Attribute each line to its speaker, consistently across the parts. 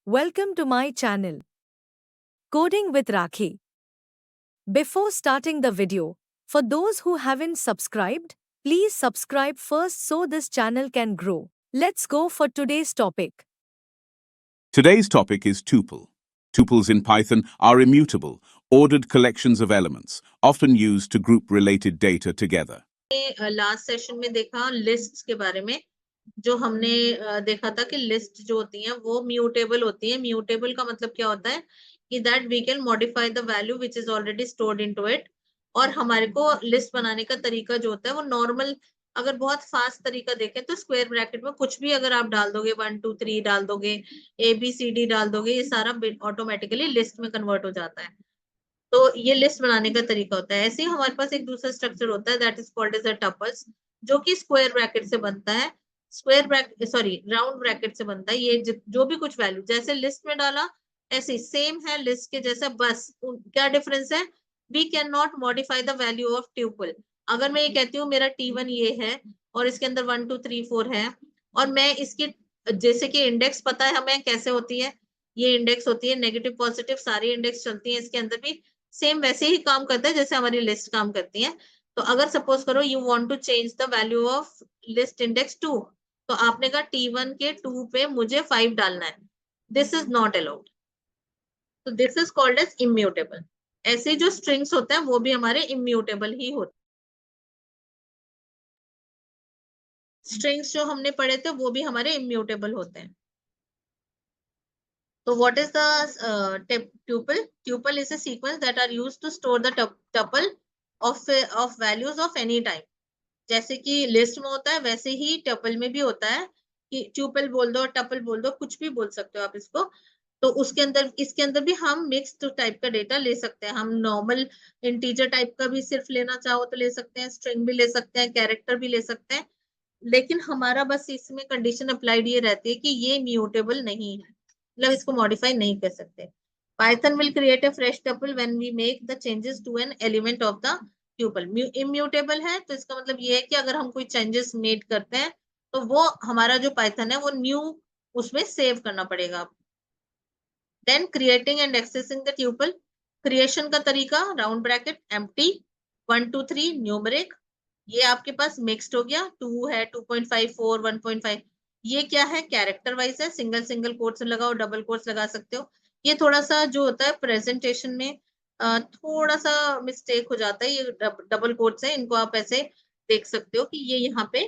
Speaker 1: Welcome to my channel, Coding with Rakhi. Before starting the video, for those who haven't subscribed, please subscribe first so this channel can grow. Let's go for today's topic.
Speaker 2: Today's topic is tuple. Tuples in Python are immutable, ordered collections of elements, often used to group related data together.
Speaker 3: Last session में देखा lists के बारे में, जो हमने देखा था कि लिस्ट जो होती हैं वो म्यूटेबल होती है। म्यूटेबल का मतलब क्या होता है कि that we can modify the value which is already stored into it. और हमारे को लिस्ट बनाने का तरीका जो होता है वो नॉर्मल, अगर बहुत फास्ट तरीका देखें तो स्क्वायर ब्रैकेट में कुछ भी अगर आप डाल दोगे, 1 2 3 डाल दोगे, ABCD डाल दोगे, ये सारा ऑटोमेटिकली लिस्ट में कन्वर्ट हो जाता है। तो ये लिस्ट बनाने का तरीका होता है। ऐसे ही हमारे पास एक दूसरा स्ट्रक्चर होता है that is called as a tuples, जो कि स्क्वायर ब्रैकेट से बनता है, square bracket sorry round bracket से बनता है। ये जो भी कुछ वैल्यू जैसे लिस्ट में डाला ऐसे सेम है लिस्ट के जैसा, बस क्या डिफरेंस है, we can not modify the value of tuple. अगर मैं ये कहती हूँ मेरा T1 ये है और इसके अंदर 1 2 3 4 है, और मैं इसकी जैसे कि इंडेक्स पता है हमें कैसे होती है, ये इंडेक्स होती है नेगेटिव पॉजिटिव, सारी इंडेक्स चलती है इसके अंदर भी सेम वैसे ही काम करता है जैसे हमारी लिस्ट काम करती है। तो अगर सपोज करो you want to change the value of list index 2, तो आपने कहा T1 के 2 पे मुझे 5 डालना है, दिस इज नॉट अलाउड। तो this is called as immutable. ऐसे जो स्ट्रिंग्स होते हैं वो भी हमारे इम्यूटेबल ही होते हैं। स्ट्रिंग्स जो हमने पढ़े थे वो भी हमारे इम्यूटेबल होते हैं। So what is the tuple? Tuple is a sequence that are used to store the tuple of values of any time. जैसे कि लिस्ट में होता है वैसे ही टपल में भी होता है कि ट्यूपल बोल दो, टपल बोल दो, कुछ भी बोल सकते हो आप इसको। तो उसके अंदर इसके अंदर भी हम मिक्स्ड टाइप का डेटा ले सकते हैं। हम नॉर्मल इंटीजर टाइप का भी सिर्फ लेना चाहो तो ले सकते हैं, स्ट्रिंग भी ले सकते हैं, कैरेक्टर भी ले सकते हैं, लेकिन हमारा बस इसमें कंडीशन अप्लाइड ये रहती है कि ये म्यूटेबल नहीं है, मतलब इसको मॉडिफाई नहीं कर सकते। Python will create a fresh tuple when we make the changes to an element of the tuple. Immutable है तो इसका मतलब ये है कि अगर हम कोई चेंजेस मेड करते हैं तो वो हमारा जो Python है वो न्यू उसमें सेव करना पड़ेगा। Then creating and accessing the tuple. Creation का तरीका राउंड ब्रैकेट एम्प्टी 1 2 3 न्यूमेरिक, ये आपके पास मिक्स्ड हो गया, 2 है 2.5 4 1.5, ये क्या है कैरेक्टर वाइज है, सिंगल सिंगल कोट्स लगाओ, डबल कोट्स लगा सकते हो। ये थोड़ा सा जो होता है प्रेजेंटेशन में थोड़ा सा मिस्टेक हो जाता है, ये डबल कोट्स है, इनको आप ऐसे देख सकते हो कि ये यहाँ पे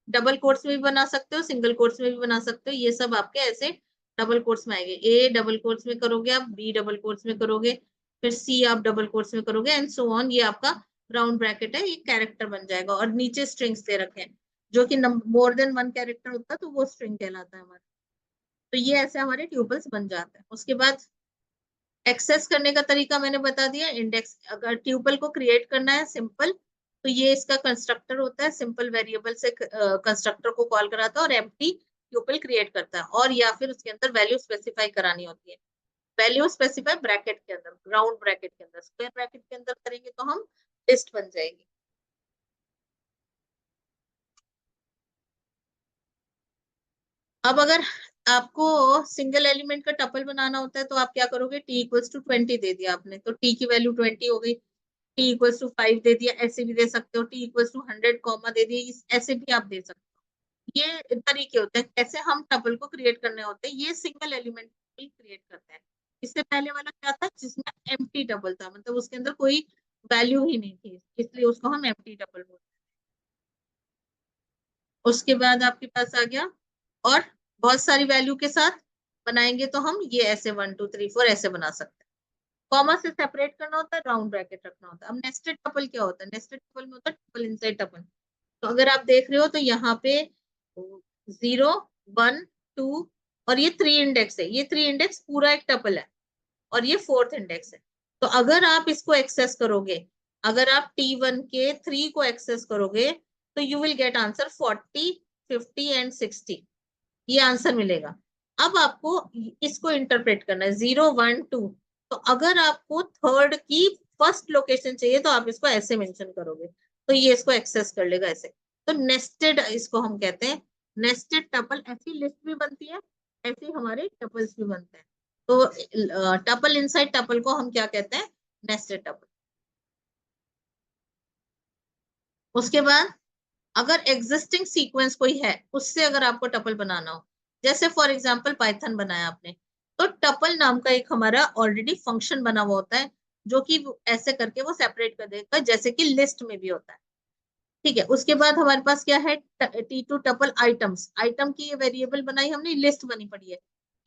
Speaker 3: डबल कोट्स में भी बना सकते हो, सिंगल कोट्स में भी बना सकते हो, ये सब आपके ऐसे डबल कोट्स में आएंगे। ए डबल कोट्स में करोगे आप, बी डबल कोट्स में करोगे, फिर सी आप डबल कोट्स में करोगे एंड सो ऑन। ये आपका राउंड ब्रैकेट है, ये कैरेक्टर बन जाएगा। और नीचे स्ट्रिंग्स दे रखे हैं जो कि मोर देन 1 कैरेक्टर होता है तो वो स्ट्रिंग कहलाता है हमारा। तो ये ऐसे हमारे ट्यूपल्स बन जाते हैं। उसके बाद एक्सेस करने का तरीका मैंने बता दिया। इंडेक्स, अगर ट्यूपल को क्रिएट करना है सिंपल, तो ये इसका कंस्ट्रक्टर होता है, सिंपल वेरिएबल से कंस्ट्रक्टर को कॉल कराता है और एम्प्टी ट्यूपल क्रिएट करता है, और या फिर उसके अंदर वैल्यू स्पेसिफाई करानी होती है। वैल्यू स्पेसिफाई ब्रैकेट के अंदर, राउंड ब्रैकेट के अंदर, स्क्वायर ब्रैकेट के अंदर करेंगे तो हम लिस्ट बन जाएगी। अब अगर आपको सिंगल एलिमेंट का टपल बनाना होता है तो आप क्या करोगे, t इक्वल्स टू 20 दे दिया आपने तो t की वैल्यू 20 हो गई, t इक्वल्स टू 5 दे दिया, ऐसे भी दे सकते हो, t इक्वल्स टू 100 कॉमा दे दिया, ऐसे भी आप दे सकते हो। ये तरीके होते हैं कैसे हम टपल को क्रिएट करने होते हैं। ये सिंगल एलिमेंट क्रिएट करते हैं। इससे पहले वाला क्या था जिसमें एम्प्टी टपल था, मतलब उसके अंदर कोई वैल्यू ही नहीं थी, इसलिए उसको हम एम्प्टी टपल बोलते हैं। उसके बाद आपके पास आ गया, और बहुत सारी वैल्यू के साथ बनाएंगे तो हम ये ऐसे 1 2 3 4 ऐसे बना सकते हैं। कॉमा से सेपरेट करना होता है, राउंड ब्रैकेट रखना होता है। अब नेस्टेड टपल क्या होता है, नेस्टेड टपल में होता है टपल इनसाइड टपल। तो अगर आप देख रहे हो तो यहाँ पे 0 1 2 और ये 3 इंडेक्स है, ये 3 इंडेक्स पूरा एक टपल है, और ये 4th इंडेक्स है। तो अगर आप इसको एक्सेस करोगे, अगर आप T1 के 3 को एक्सेस करोगे तो you will get answer 40 50 and 60, ये आंसर मिलेगा। अब आपको इसको इंटरप्रेट करना है 0 1 2, तो अगर आपको थर्ड की फर्स्ट लोकेशन चाहिए तो आप इसको ऐसे मेंशन करोगे तो ये इसको एक्सेस कर लेगा ऐसे। तो नेस्टेड इसको हम कहते हैं, नेस्टेड टपल। ऐसी लिस्ट भी बनती है ऐसे हमारे टपल्स भी बनते हैं। तो टपल इनसाइड टपल को हम क्या कहते हैं? Nested tuple. उसके बाद अगर एग्जिस्टिंग सीक्वेंस कोई है उससे अगर आपको टपल बनाना हो, जैसे फॉर एग्जांपल पाइथन बनाया आपने, तो टपल नाम का एक हमारा ऑलरेडी फंक्शन बना हुआ होता है जो कि ऐसे करके वो सेपरेट कर देगा, जैसे कि लिस्ट में भी होता है। ठीक है, उसके बाद हमारे पास क्या है? T2 tuple items. आइटम की ये वेरिएबल बनाई हमने, लिस्ट बनी पड़ी है।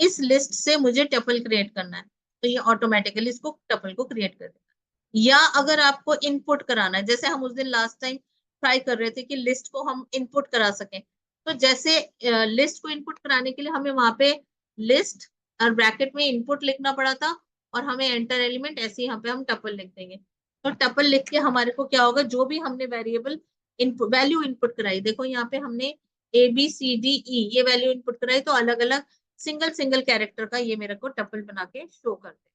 Speaker 3: इस लिस्ट से मुझे टपल क्रिएट करना है, तो ये ऑटोमेटिकली इसको टपल को क्रिएट कर देगा। या अगर आपको इनपुट कराना है, जैसे हम उस दिन लास्ट टाइम ट्राई कर रहे थे कि लिस्ट को हम इनपुट करा सकें, तो जैसे लिस्ट को इनपुट कराने के लिए हमें वहां पे लिस्ट और ब्रैकेट में इनपुट लिखना पड़ा था, और हमें एंटर एलिमेंट, ऐसे यहाँ पे हम टपल लिख देंगे। तो टपल लिख के हमारे को क्या होगा, जो भी हमने वेरिएबल इनपुट वैल्यू इनपुट कराई, देखो यहाँ पे हमने ABCDE ये वैल्यू इनपुट कराई, तो अलग अलग सिंगल सिंगल कैरेक्टर का ये मेरे को टपल बना के शो कर दे।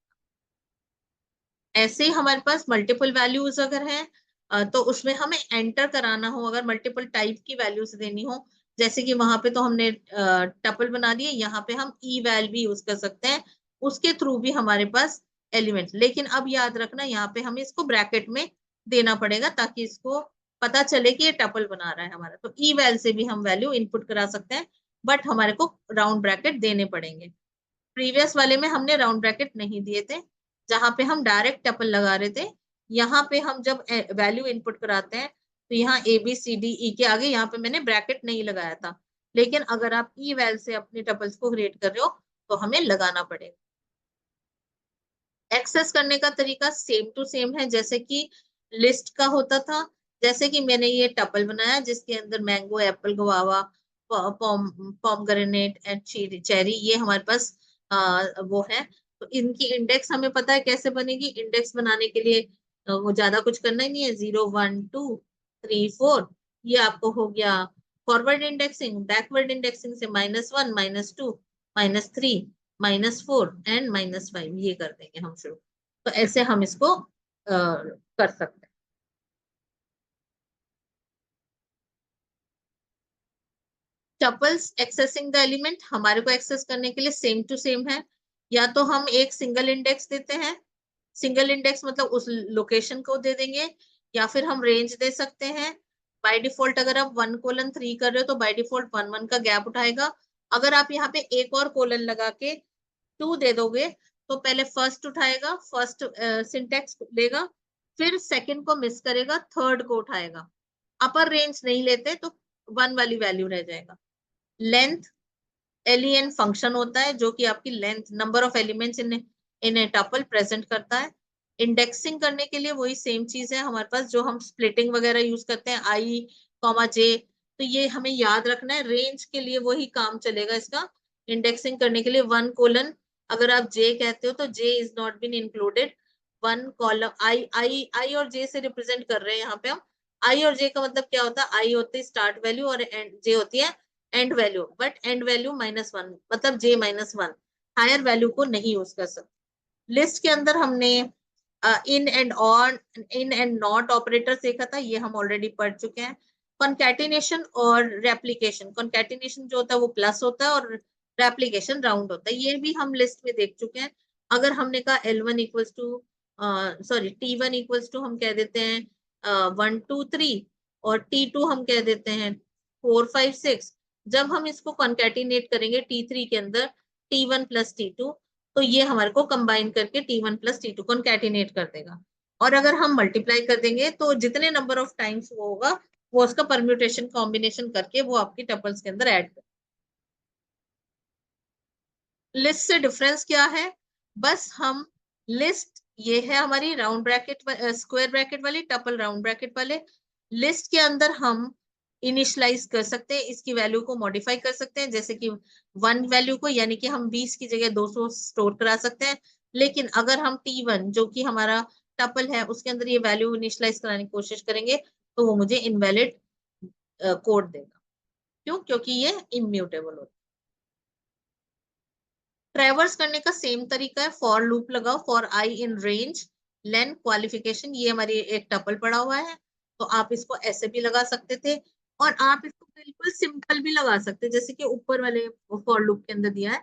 Speaker 3: ऐसे ही हमारे पास मल्टीपल वैल्यूज अगर है, तो उसमें हमें एंटर कराना हो, अगर मल्टीपल टाइप की वैल्यूज देनी हो, जैसे कि वहां पे तो हमने टपल बना दिए, यहाँ पे हम ई वैल भी यूज कर सकते हैं, उसके थ्रू भी हमारे पास एलिमेंट। लेकिन अब याद रखना, यहाँ पे हमें इसको ब्रैकेट में देना पड़ेगा ताकि इसको पता चले कि ये टपल बना रहा है हमारा। तो ई वैल से भी हम वैल्यू इनपुट करा सकते हैं, बट हमारे को राउंड ब्रैकेट देने पड़ेंगे। प्रीवियस वाले में हमने राउंड ब्रैकेट नहीं दिए थे, जहां पे हम डायरेक्ट टपल लगा रहे थे। यहाँ पे हम जब वैल्यू इनपुट कराते हैं, तो यहाँ ABCDE के आगे यहाँ पे मैंने ब्रैकेट नहीं लगाया था, लेकिन अगर आप ई वैल से अपने टपल्स को क्रिएट कर रहे हो तो हमें लगाना पड़ेगा। एक्सेस करने का तरीका सेम टू सेम है जैसे कि लिस्ट का होता था। जैसे कि मैंने ये टपल बनाया जिसके अंदर mango, Apple, guava, pomegranate and cherry, ये हमारे पास वो है। तो इनकी इंडेक्स हमें पता है कैसे बनेगी। इंडेक्स बनाने के लिए वो ज्यादा कुछ करना ही नहीं है, 0 1 2 3 4, ये आपको हो गया फॉरवर्ड इंडेक्सिंग। बैकवर्ड इंडेक्सिंग से -1 -2 -3 -4 एंड -5, ये कर देंगे हम शुरू। तो ऐसे हम इसको कर सकते हैं। टपल्स एक्सेसिंग द एलिमेंट हमारे को एक्सेस करने के लिए सेम टू सेम है। या तो हम एक सिंगल इंडेक्स देते हैं, सिंगल इंडेक्स मतलब उस लोकेशन को दे देंगे, या फिर हम रेंज दे सकते हैं। बाय डिफॉल्ट अगर आप 1:3 कर रहे हो तो बाय डिफॉल्ट 1 1 का गैप उठाएगा। अगर आप यहाँ पे एक और कोलन लगा के 2 दे दोगे, तो पहले फर्स्ट उठाएगा, फर्स्ट सिंटेक्स लेगा, फिर सेकंड को मिस करेगा, थर्ड को उठाएगा। अपर रेंज नहीं लेते तो 1 वाली वैल्यू रह जाएगा। लेंथ len फंक्शन होता है जो कि आपकी length, number of elements in A tuple present करता है। इंडेक्सिंग करने के लिए वही सेम चीज है हमारे पास जो हम स्प्लिटिंग वगैरह यूज करते हैं, I, J। तो ये हमें याद रखना है, रेंज के लिए वही काम चलेगा इसका। इंडेक्सिंग करने के लिए 1 कोलन, अगर आप J कहते हो तो J is not been included. 1 column I और J से रिप्रेजेंट कर रहे हैं यहाँ पे हम। I और J का मतलब क्या होता है? I होती है स्टार्ट वैल्यू और J होती है and value, but and value -1 मतलब J -1, हायर वैल्यू को नहीं यूज कर सकते। लिस्ट के अंदर हमने in and on, in and not operator देखा था, ये हम ऑलरेडी पढ़ चुके हैं। कॉन्कैटिनेशन और रेप्लिकेशन, कॉन्कैटिनेशन जो होता है वो प्लस होता है और रेप्लिकेशन राउंड होता है, ये भी हम लिस्ट में देख चुके हैं। अगर हमने कहा L1 equals to T1 equals to हम कह देते हैं 1 2 3, और T2 हम कह देते हैं 4 5 6। जब हम इसको कॉन्कैटिनेट करेंगे T3 के अंदर T1 + T2, तो ये हमारे को कंबाइन करके T1 + T2 कॉन्कैटिनेट कर देगा। और अगर हम मल्टीप्लाई कर देंगे तो जितने नंबर ऑफ टाइम्स वो होगा, वो उसका परम्यूटेशन कॉम्बिनेशन करके वो आपकी टपल्स के अंदर ऐड कर। लिस्ट से डिफरेंस क्या है? बस हम लिस्ट, ये है हमारी राउंड ब्रैकेट स्क्वायर ब्रैकेट वाली टपल, राउंड ब्रैकेट वाले। लिस्ट के अंदर हम इनिशियलाइज कर सकते हैं, इसकी वैल्यू को मॉडिफाई कर सकते हैं, जैसे कि 1 वैल्यू को, यानी कि हम 20 की जगह 200 स्टोर करा सकते हैं। लेकिन अगर हम T1 जो कि हमारा टपल है उसके अंदर ये वैल्यू इनिशियलाइज कराने की कोशिश करेंगे, तो वो मुझे इनवैलिड कोड देगा। क्यों? क्योंकि ये इम्यूटेबल होता है। ट्रैवर्स करने का सेम तरीका है, फॉर लूप लगाओ, for I in range lane qualification, ये हमारी एक टपल पड़ा हुआ है, तो आप इसको ऐसे भी लगा सकते थे, और आप इसको बिल्कुल सिंपल भी लगा सकते, जैसे कि ऊपर वाले फॉर लूप के अंदर दिया है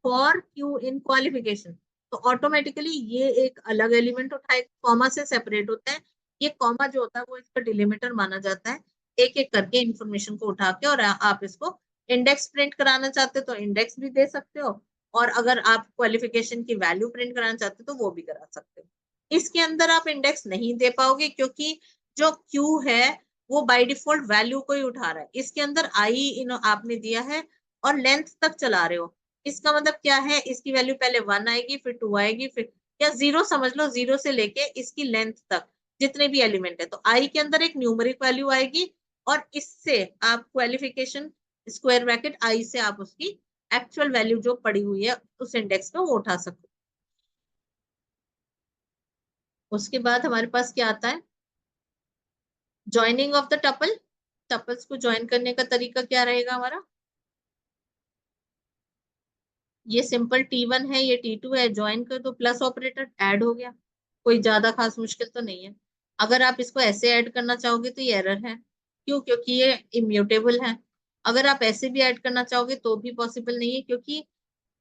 Speaker 3: फॉर क्यू इन क्वालिफिकेशन, तो ऑटोमेटिकली ये एक अलग एलिमेंट उठाएगा, कॉमा से सेपरेट होता है। ये कॉमा जो होता है वो इसका डिलिमिटर माना जाता है। एक एक करके इंफॉर्मेशन को उठा के, और आप इसको इंडेक्स प्रिंट कराना चाहते हो तो इंडेक्स भी दे सकते हो, और अगर आप क्वालिफिकेशन की वैल्यू प्रिंट कराना चाहते हो तो वो भी करा सकते हो। इसके अंदर आप इंडेक्स नहीं दे पाओगे क्योंकि जो क्यू है वो बाय डिफॉल्ट वैल्यू को ही उठा रहा है। इसके अंदर आई आपने दिया है और लेंथ तक चला रहे हो। इसका मतलब क्या है, इसकी वैल्यू पहले 1 आएगी, फिर 2 आएगी, फिर या 0 समझ लो, 0 से लेके इसकी लेंथ तक जितने भी एलिमेंट है, तो आई के अंदर एक न्यूमेरिक वैल्यू आएगी, और इससे आप क्वालिफिकेशन स्क्वायर ब्रैकेट आई से आप उसकी एक्चुअल वैल्यू जो पड़ी हुई है उस इंडेक्स में वो उठा सकते। उसके बाद हमारे पास क्या आता है, joining of the tuple. Tuples को ज्वाइन करने का तरीका क्या रहेगा हमारा, ये सिंपल T1 है, ये T2 है, ज्वाइन कर दो, प्लस ऑपरेटर, ऐड हो गया। कोई ज्यादा खास मुश्किल तो नहीं है। अगर आप इसको ऐसे ऐड करना चाहोगे तो ये एरर है, क्यों, क्योंकि ये इम्यूटेबल है। अगर आप ऐसे भी ऐड करना चाहोगे तो भी पॉसिबल नहीं है, क्योंकि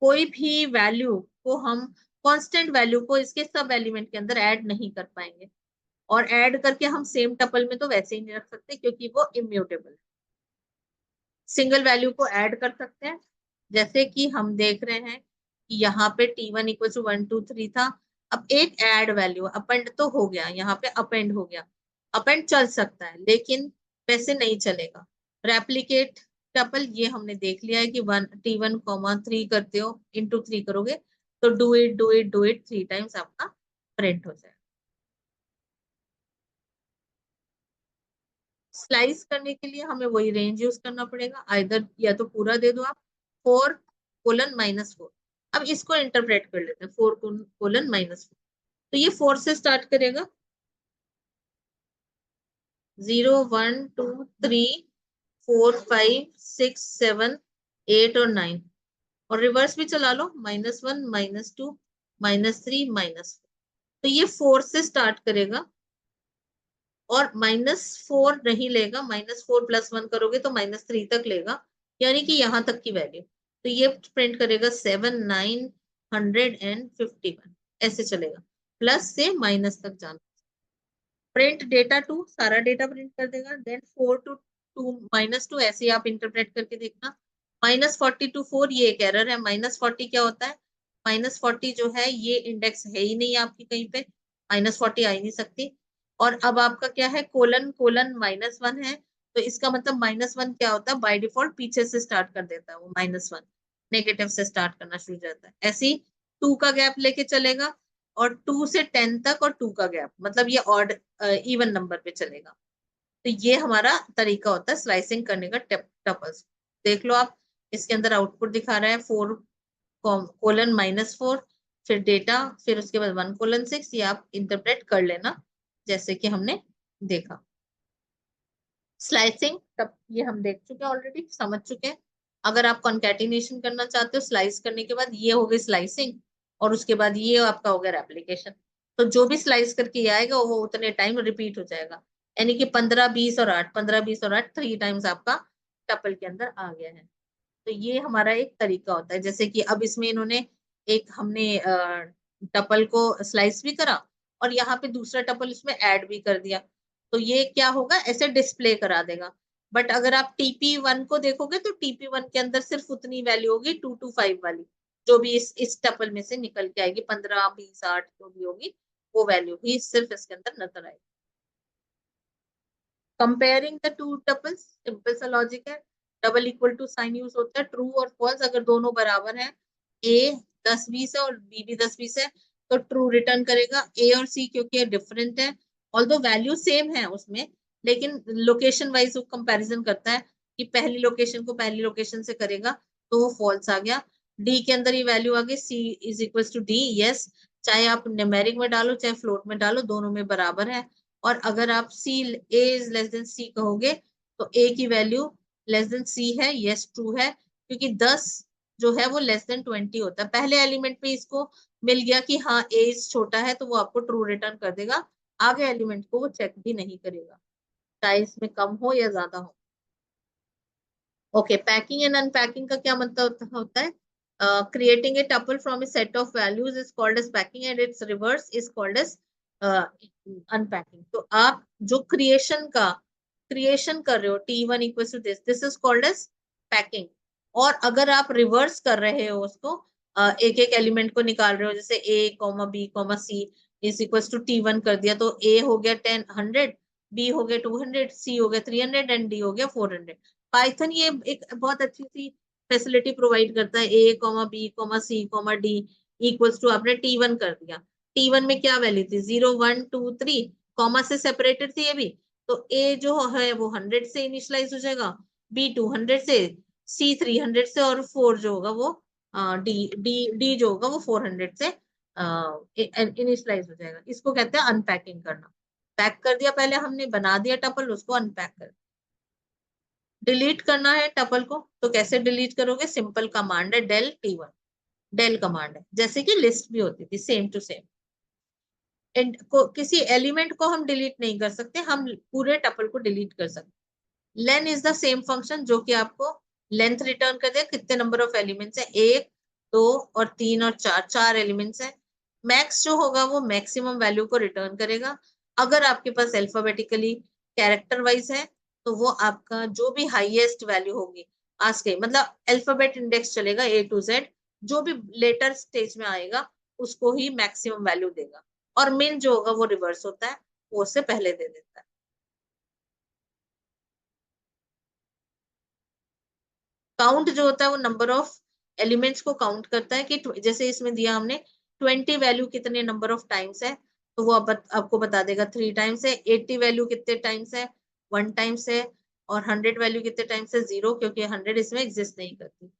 Speaker 3: कोई भी वैल्यू को हम कांस्टेंट वैल्यू को इसके सब एलिमेंट के अंदर ऐड नहीं कर पाएंगे, और ऐड करके हम सेम टपल में तो वैसे ही नहीं रख सकते क्योंकि वो इम्यूटेबल है। सिंगल वैल्यू को ऐड कर सकते हैं, जैसे कि हम देख रहे हैं कि यहाँ पे T1 इक्वल टू 1 2 3 था। अब एक ऐड वैल्यू अपेंड तो हो गया, यहाँ पे अपेंड हो गया। अपेंड चल सकता है लेकिन वैसे नहीं चलेगा। रेप्लिकेट टपल ये हमने देख लिया है कि T1 3 करते हो, इंटू 3 करोगे तो do it do it do it 3 times आपका प्रिंट हो जाएगा। स्लाइस करने के लिए हमें वही रेंज यूज करना पड़ेगा, आइदर या तो पूरा दे दो आप 4:-4। अब इसको इंटरप्रेट कर लेते हैं, 4:-4। तो ये 4 से स्टार्ट करेगा, 0 1 2 3 4 5 6 7 8 और 9, और रिवर्स भी चला लो, -1 -2 -3 -4। तो ये 4 से स्टार्ट करेगा और -4 नहीं लेगा, -4 + 1 करोगे तो -3 तक लेगा, यानी कि यहां तक की वैल्यू। तो ये प्रिंट करेगा 7 9 100 एंड 51, ऐसे चलेगा, प्लस से माइनस तक जाना। प्रिंट डेटा 2, सारा डेटा प्रिंट कर देगा। देन 4 to 2 -2, ऐसे आप इंटरप्रेट करके देखना। -40 to 4 ये एक एरर है। -40 क्या होता है, -40 जो है ये इंडेक्स है ही नहीं आपकी कहीं पे, -40 आ ही नहीं सकती। और अब आपका क्या है, कोलन कोलन -1 है, तो इसका मतलब -1 क्या होता है, बाय डिफॉल्ट पीछे से स्टार्ट कर देता है वो, -1 नेगेटिव से स्टार्ट करना शुरू हो जाता है। ऐसे ही 2 का गैप लेके चलेगा, और 2 से 10 तक और 2 का गैप, मतलब ये ऑड इवन नंबर पे चलेगा। तो ये हमारा तरीका होता है स्लाइसिंग करने का टपल्स। देख लो आप, इसके अंदर आउटपुट दिखा रहा है 4:-4, फिर डेटा, फिर उसके बाद 1:6। ये आप इंटरप्रेट कर लेना जैसे कि हमने देखा। स्लाइसिंग तब ये हम देख चुके हैं ऑलरेडी, समझ चुके हैं। अगर आप कॉन्केटिनेशन करना चाहते हो, स्लाइस करने के बाद ये हो गई स्लाइसिंग, और उसके बाद ये आपका हो गया रेप्लिकेशन। तो जो भी स्लाइस करके ये आएगा वो उतने टाइम रिपीट हो जाएगा, यानी कि 15 20 और 8, 15 20 और 8 3 टाइम्स आपका टपल के अंदर आ गया है। तो ये हमारा एक तरीका होता है। जैसे कि अब इसमें इन्होंने एक हमने टपल को स्लाइस भी करा, और यहाँ पे दूसरा टपल इसमें ऐड भी कर दिया, तो ये क्या होगा, ऐसे डिस्प्ले करा देगा। बट अगर आप TP1 को देखोगे तो TP1 के अंदर सिर्फ उतनी वैल्यू होगी 2 to 5 वाली, जो भी इस टपल में से निकल के आएगी, 15 20 8 जो भी होगी वो वैल्यू ही सिर्फ इसके अंदर नजर आएगी। Comparing the two tuples, simple सा लॉजिक है। Double equal to sign use होता है, ट्रू और फॉल्स अगर दोनों बराबर हैं, A 10 20 है और B भी 10 20 है, तो ट्रू रिटर्न करेगा। A और C क्योंकि डिफरेंट है, ऑल्दो वैल्यू सेम है उसमें, लेकिन लोकेशन वाइज वो कंपैरिजन करता है कि पहली लोकेशन को पहली लोकेशन से करेगा, तो वो फॉल्स आ गया। D के अंदर ये वैल्यू आ गई, C = D, यस, चाहे आप न्यूमेरिक में डालो चाहे फ्लोट में डालो, दोनों में बराबर है। और अगर आप A < C कहोगे तो A की वैल्यू C है, यस ट्रू है, क्योंकि 10 जो है वो <20 होता है। पहले एलिमेंट में इसको मिल गया कि हाँ A छोटा है, तो वो आपको ट्रू रिटर्न कर देगा, आगे एलिमेंट को वो चेक भी नहीं करेगा, चाहे इसमें कम हो या ज्यादा हो। ओके, पैकिंग एंड अनपैकिंग का क्या मतलब होता है, creating a tuple from a set of values is called as packing and its reverse is called as unpacking. तो आप जो क्रिएशन कर रहे हो T1 equal to this is called as packing. और अगर आप रिवर्स कर रहे हो उसको, एक एक एलिमेंट को निकाल रहे हो, जैसे A comma B comma C is equal to T1 कर दिया, तो ए हो गया 100, बी हो गया 200, सी हो गया 300 एंड डी हो गया 400। पाइथन ये एक बहुत अच्छी सी फैसिलिटी प्रोवाइड करता है। A comma B comma C comma D equals to आपने T1 कर दिया। T1 में क्या वैल्यू थी, 0 1 2 3, कॉमा से सेपरेटेड थी ये भी। तो ए जो है वो 100 से इनिशियलाइज हो जाएगा, बी 200 से, सी 300 से, और 4 जो होगा वो डी डी डी जो होगा वो 400 से इनिशियलाइज हो जाएगा। इसको कहते हैं अनपैकिंग करना। पैक कर दिया पहले हमने, बना दिया टपल, उसको अनपैक कर। डिलीट करना है टपल को, तो कैसे डिलीट करोगे, सिंपल कमांड है del T1, del कमांड है, जैसे कि लिस्ट भी होती थी, सेम टू सेम। किसी एलिमेंट को हम डिलीट नहीं कर सकते, हम पूरे टपल को डिलीट कर सकते। लेन इज द सेम फंक्शन जो कि आपको लेंथ रिटर्न कर दे, कितने नंबर ऑफ एलिमेंट्स है, 1 2 और 3 और 4, 4 एलिमेंट्स है। मैक्स जो होगा वो मैक्सिमम वैल्यू को रिटर्न करेगा। अगर आपके पास अल्फाबेटिकली कैरेक्टर वाइज है तो वो आपका जो भी हाईएस्ट वैल्यू होगी, आज के मतलब अल्फाबेट इंडेक्स चलेगा A to Z, जो भी लेटर स्टेज में आएगा उसको ही मैक्सिमम वैल्यू देगा। और मिन जो होगा वो रिवर्स होता है, वो उससे पहले दे देता है। काउंट जो होता है वो नंबर ऑफ एलिमेंट्स को काउंट करता है कि जैसे इसमें दिया हमने 20 वैल्यू कितने नंबर ऑफ टाइम्स है, तो वो आपको बता देगा 3 टाइम्स है। 80 वैल्यू कितने टाइम्स है, 1 टाइम्स है। और 100 वैल्यू कितने टाइम्स है, 0, क्योंकि 100 इसमें एग्जिस्ट नहीं करती।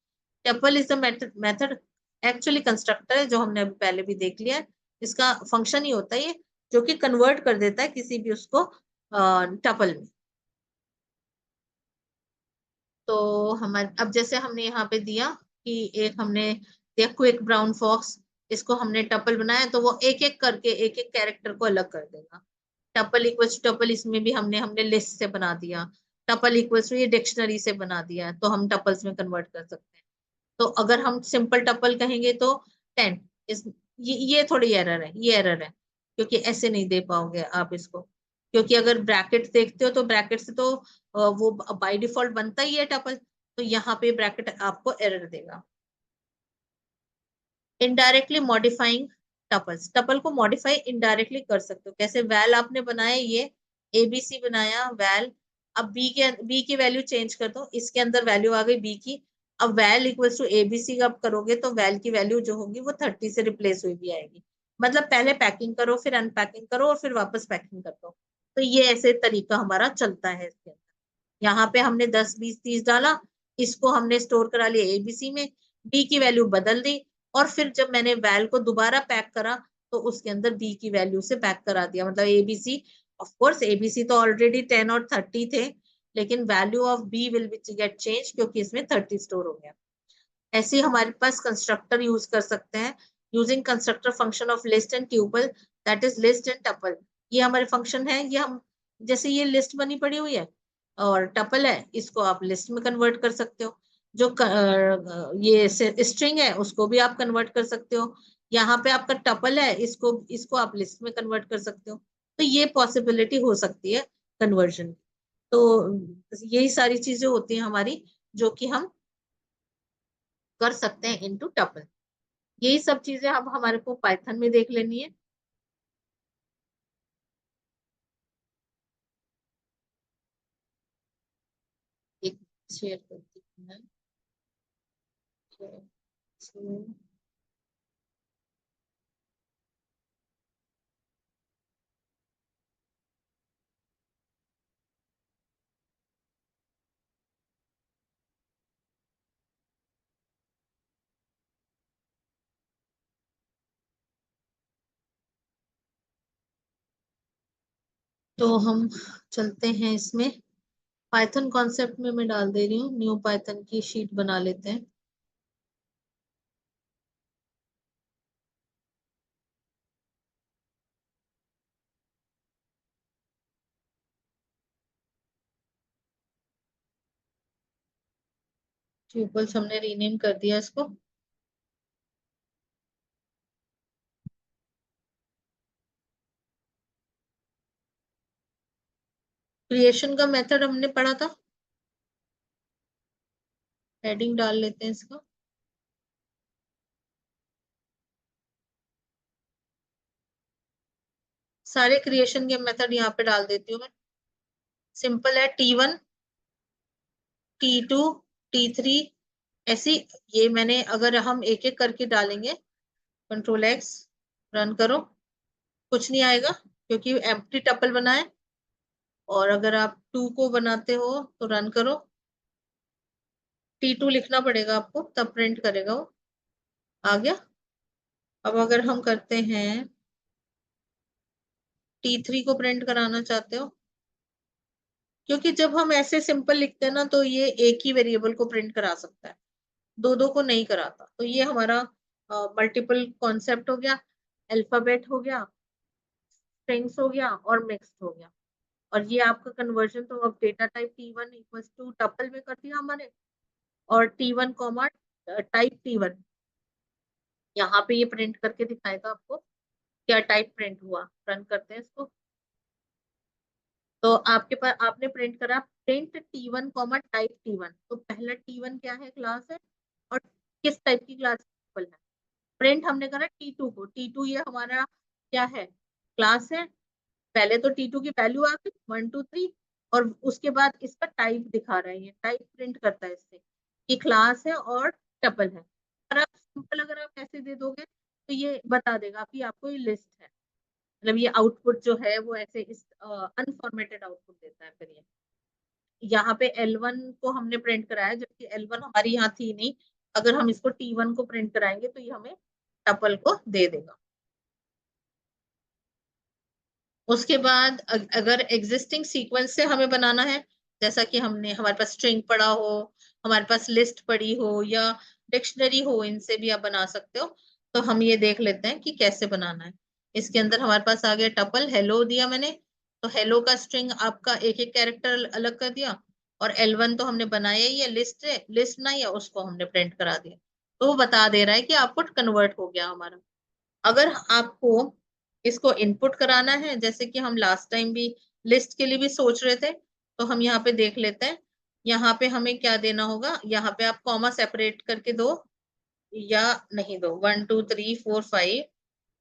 Speaker 3: Tuple is the method, actually constructor है जो हमने अभी पहले भी देख लिया है। इसका फंक्शन ही होता है ये, जो कि कन्वर्ट कर देता है किसी भी उसको टपल में। तो हमारे अब जैसे हमने यहाँ पे दिया कि एक हमने दिया क्विक ब्राउन फॉक्स, इसको हमने टपल बनाया, तो वो एक एक करके एक एक कैरेक्टर को अलग कर देगा। टपल इक्वल्स टपल, इसमें भी हमने हमने लिस्ट से बना दिया। टपल इक्वल्स ये डिक्शनरी से बना दिया, तो हम टपल्स में कन्वर्ट कर सकते हैं। तो अगर हम सिंपल टपल कहेंगे तो 10 इस, ये थोड़ी एरर है, ये एरर है, क्योंकि ऐसे नहीं दे पाओगे आप इसको। क्योंकि अगर ब्रैकेट देखते हो तो ब्रैकेट से तो वो बाय डिफॉल्ट बनता ही है टपल, तो यहाँ पे ब्रैकेट आपको एरर देगा। इनडायरेक्टली मॉडिफाइंग टपल्स, टपल को मॉडिफाई इनडायरेक्टली कर सकते हो कैसे, वैल आपने बनाया, ये एबीसी बनाया वैल, अब बी की वैल्यू चेंज कर दो, इसके अंदर वैल्यू आ गई बी की। अब वैल इक्वल्स टू एबीसी आप करोगे तो वैल की वैल्यू जो होगी वो 30 से रिप्लेस हुई भी आएगी। मतलब पहले पैकिंग करो, फिर अनपैकिंग करो, और फिर वापस पैकिंग कर दो। तो ये ऐसे तरीका हमारा चलता है इसके अंदर। यहाँ पे हमने 10 20 30 डाला, इसको हमने स्टोर करा लिया एबीसी में, बी की वैल्यू बदल दी, और फिर जब मैंने वैल को दोबारा पैक करा तो उसके अंदर बी की वैल्यू से पैक करा दिया। मतलब एबीसी, ऑफ कोर्स एबीसी तो ऑलरेडी 10 और 30 थे, लेकिन value of B will get change क्योंकि इसमें 30 स्टोर हो गया। ऐसे ही हमारे पास कंस्ट्रक्टर यूज कर सकते हैं, using constructor function of list and tuple, that is list and tuple. ये हमारे फंक्शन है, ये हम जैसे ये लिस्ट बनी पड़ी हुई है और टपल है, इसको आप लिस्ट में कन्वर्ट कर सकते हो। जो ये स्ट्रिंग है उसको भी आप कन्वर्ट कर सकते हो। यहाँ पे आपका टपल है, इसको इसको आप लिस्ट में कन्वर्ट कर सकते हो। तो ये पॉसिबिलिटी हो सकती है कन्वर्जन की। तो यही सारी चीजें होती हैं हमारी, जो कि हम कर सकते हैं इनटू टपल। यही सब चीजें अब हमारे को पाइथन में देख लेनी है। एक शेयर करती हूँ मैं। share to- तो हम चलते हैं इसमें, पाइथन कॉन्सेप्ट में मैं डाल दे रही हूँ, न्यू पाइथन की शीट बना लेते हैं। ट्यूपल्स हमने रीनेम कर दिया इसको। क्रिएशन का मेथड हमने पढ़ा था, हेडिंग डाल लेते हैं इसका। सारे क्रिएशन के मेथड यहाँ पे डाल देती हूँ मैं। सिंपल है, T1, T2, T3 ऐसी। ये मैंने, अगर हम एक एक करके डालेंगे, Ctrl+X रन करो, कुछ नहीं आएगा क्योंकि एम्प्टी टपल बना है। और अगर आप 2 को बनाते हो तो रन करो, T2 लिखना पड़ेगा आपको, तब प्रिंट करेगा वो। आ गया। अब अगर हम करते हैं T3 को प्रिंट कराना चाहते हो, क्योंकि जब हम ऐसे सिंपल लिखते हैं ना तो ये एक ही वेरिएबल को प्रिंट करा सकता है, दो दो को नहीं कराता। तो ये हमारा मल्टीपल कॉन्सेप्ट हो गया, अल्फाबेट हो गया, स्ट्रिंग्स हो गया और मिक्स्ड हो गया। और ये आपका कन्वर्जन तो अब data type T1 equals to tuple में कर दिया हमने, और T1 कॉमा टाइप T1 यहाँ पे ये प्रिंट करके दिखाएगा आपको क्या टाइप प्रिंट हुआ। रन करते हैं इसको, तो आपके पास आपने प्रिंट करा print T1 comma type T1। तो पहला T1 क्या है, क्लास है, और किस टाइप की क्लास है। प्रिंट हमने करा T2 को, T2 ये हमारा क्या है, क्लास है। पहले तो T2 की वैल्यू आ गई 1 2 3, और उसके बाद इसका टाइप दिखा रहा है, ये टाइप प्रिंट करता है इससे कि क्लास है और टपल है। और आप सिंपल अगर आप ऐसे दे दोगे तो ये बता देगा कि आपको ये लिस्ट है। मतलब ये आउटपुट जो है वो ऐसे इस अनफॉर्मेटेड आउटपुट देता है। फिर ये यहाँ पे L1 को हमने प्रिंट कराया, जबकि L1 हमारी यहाँ थी नहीं। अगर हम इसको T1 को प्रिंट कराएंगे तो ये हमें टपल को दे देगा। उसके बाद अगर एग्जिस्टिंग सीक्वेंस से हमें बनाना है, जैसा कि हमने, हमारे पास स्ट्रिंग पड़ा हो, हमारे पास लिस्ट पड़ी हो या डिक्शनरी हो, इनसे भी आप बना सकते हो। तो हम ये देख लेते हैं कि कैसे बनाना है। इसके अंदर हमारे पास आ गया टपल, हेलो दिया मैंने, तो हेलो का स्ट्रिंग आपका एक एक कैरेक्टर अलग कर दिया। और L1 तो हमने बनाया ही है, लिस्ट है, लिस्ट बनाई है, उसको हमने प्रिंट करा दिया। तो वो बता दे रहा है कि आउटपुट कन्वर्ट हो गया हमारा। अगर आपको इसको इनपुट कराना है, जैसे कि हम लास्ट टाइम भी लिस्ट के लिए भी सोच रहे थे, तो हम यहाँ पे देख लेते हैं। यहाँ पे हमें क्या देना होगा, यहाँ पे आप कॉमा सेपरेट करके दो या नहीं दो, 1 2 3 4 5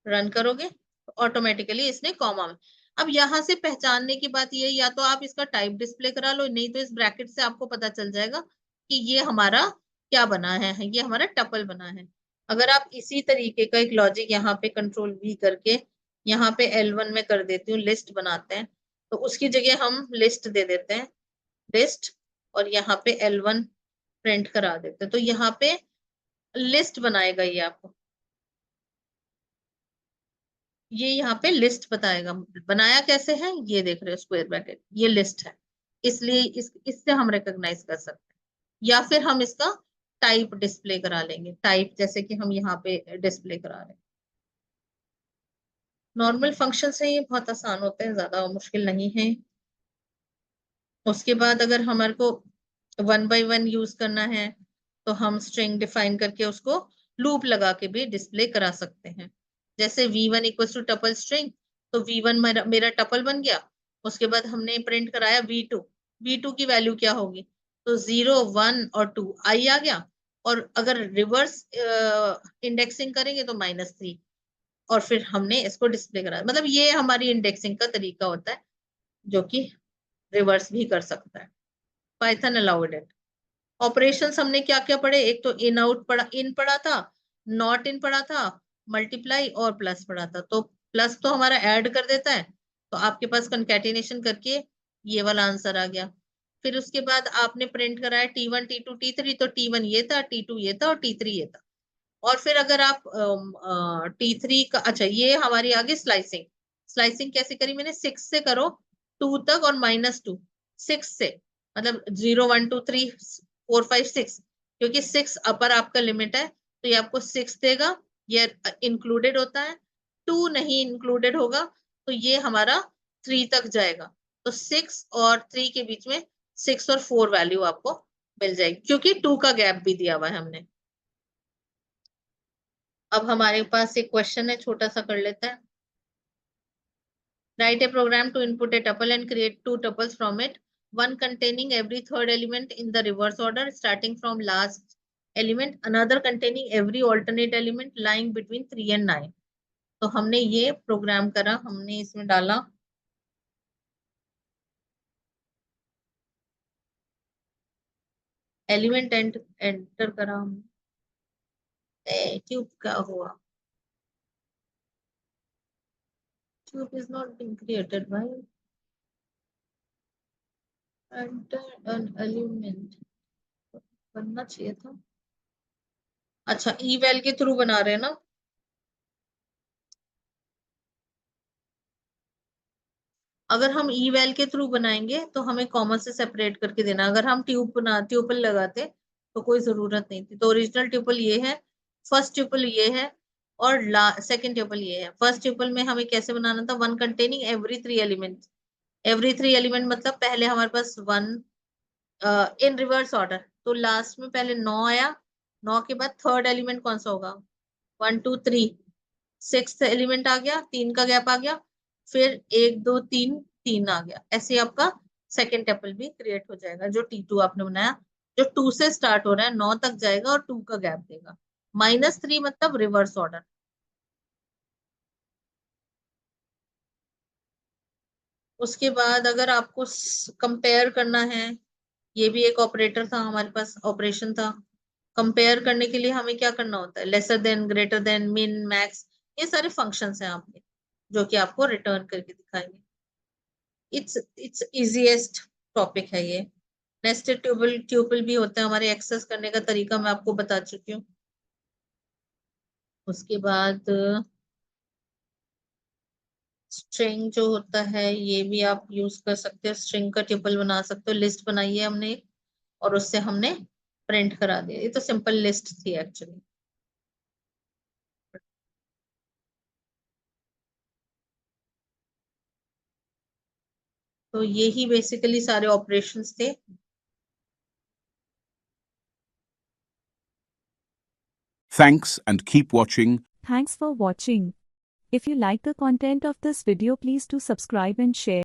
Speaker 3: रन करोगे तो ऑटोमेटिकली इसने कॉमा में। अब यहाँ से पहचानने की बात ये है, या तो आप इसका टाइप डिस्प्ले करा लो, नहीं तो इस ब्रैकेट से आपको पता चल जाएगा कि ये हमारा क्या बना है, ये हमारा टपल बना है। अगर आप इसी तरीके का एक लॉजिक यहाँ पे Ctrl+V करके यहाँ पे L1 में कर देती हूँ, लिस्ट बनाते हैं, तो उसकी जगह हम लिस्ट दे देते हैं, लिस्ट, और यहाँ पे L1 प्रिंट करा देते हैं। तो यहाँ पे लिस्ट बनाएगा ये आपको, ये यहाँ पे लिस्ट बताएगा। बनाया कैसे है ये देख रहे हो, स्क्वायर ब्रैकेट, ये लिस्ट है, इसलिए इससे हम रिकॉग्नाइज कर सकते हैं। या फिर हम इसका टाइप डिस्प्ले करा लेंगे, टाइप जैसे कि हम यहाँ पे डिस्प्ले करा रहे हैं। नॉर्मल फंक्शन से ये बहुत आसान होते हैं, ज्यादा मुश्किल नहीं है। उसके बाद अगर हमारे को 1 बाय 1 यूज करना है, तो हम स्ट्रिंग डिफाइन करके उसको लूप लगा के भी डिस्प्ले करा सकते हैं। जैसे V1 equal to tuple string, तो V1 मेरा टपल बन गया। उसके बाद हमने प्रिंट कराया V2, V2 की वैल्यू क्या होगी, तो 0 1 और 2 आई आ गया। और अगर रिवर्स इंडेक्सिंग करेंगे तो -3, और फिर हमने इसको डिस्प्ले करा। मतलब ये हमारी इंडेक्सिंग का तरीका होता है, जो कि रिवर्स भी कर सकता है। Python allowed it. ऑपरेशंस हमने क्या क्या पढ़े, एक तो इन आउट पढ़ा, इन पढ़ा था, नॉट इन पढ़ा था, मल्टीप्लाई और प्लस पढ़ा था। तो प्लस तो हमारा ऐड कर देता है, तो आपके पास कंकैटिनेशन करके ये वाला आंसर आ गया। फिर उसके बाद आपने प्रिंट कराया T1 T2 T3, तो T1 ये था, T2 ये था और T3 ये था। और फिर अगर आप T3 का, अच्छा ये हमारी आगे स्लाइसिंग, स्लाइसिंग कैसे करी मैंने, 6 से करो 2 तक और -2, 6 से, मतलब 0 1 2 3 4 5 6, क्योंकि 6 अपर आपका लिमिट है, तो ये आपको 6 देगा, ये इंक्लूडेड होता है। 2 नहीं इंक्लूडेड होगा, तो ये हमारा 3 तक जाएगा। तो 6 और 3 के बीच में 6 और 4 वैल्यू आपको मिल जाएगी, क्योंकि 2 का गैप भी दिया हुआ है हमने। अब हमारे पास एक क्वेश्चन है, छोटा सा कर लेते हैं। Write a program to input a tuple and create two tuples from it, one containing every third element in the reverse order starting from last element, another containing every alternate element lying between 3 and 9. तो हमने ये programme करा, हमने इसमें डाला element enter करा हमने। Tube का हुआ, tube is not being created by enter an element, बनना चाहिए था। अच्छा, ईवेल के थ्रू बना रहे हैं ना। अगर हम ईवेल के थ्रू बनाएंगे तो हमें कॉमा से सेपरेट करके देना। अगर हम ट्यूपल लगाते तो कोई जरूरत नहीं थी। तो ओरिजिनल ट्यूपल ये है, फर्स्ट ट्यूपल ये है और सेकंड ट्यूपल ये है। फर्स्ट ट्यूपल में हमें कैसे बनाना था, one containing every three element. Every three element मतलब पहले हमारे पास वन इन रिवर्स ऑर्डर, तो लास्ट में पहले 9 आया, 9 के बाद थर्ड एलिमेंट कौन सा होगा, 1 2 3, सिक्स्थ एलिमेंट आ गया, 3 का गैप आ गया, फिर 1 2 3 3 आ गया। ऐसे आपका सेकेंड टेबल भी क्रिएट हो जाएगा। जो T2 आपने बनाया, जो 2 से स्टार्ट हो रहा है 9 तक जाएगा और 2 का गैप देगा। -3 मतलब रिवर्स ऑर्डर। उसके बाद अगर आपको कंपेयर करना है, ये भी एक ऑपरेटर था हमारे पास, ऑपरेशन था। कंपेयर करने के लिए हमें क्या करना होता है, लेसर देन, ग्रेटर देन, मिन, मैक्स, ये सारे फंक्शंस हैं आपके, जो कि आपको रिटर्न करके दिखाएंगे। इट्स इजीएस्ट टॉपिक है ये। नेस्टेड ट्यूपल भी होते हैं हमारे, एक्सेस करने का तरीका मैं आपको बता चुकी हूँ। उसके बाद स्ट्रिंग जो होता है ये भी आप यूज कर सकते हो, स्ट्रिंग का ट्यूपल बना सकते हो। लिस्ट बनाई है हमने और उससे हमने प्रिंट करा दिया। ये तो सिंपल लिस्ट थी एक्चुअली। तो यही बेसिकली सारे ऑपरेशंस थे।
Speaker 2: Thanks and keep watching.
Speaker 4: Thanks for watching. If you like the content of this video, please do subscribe and share.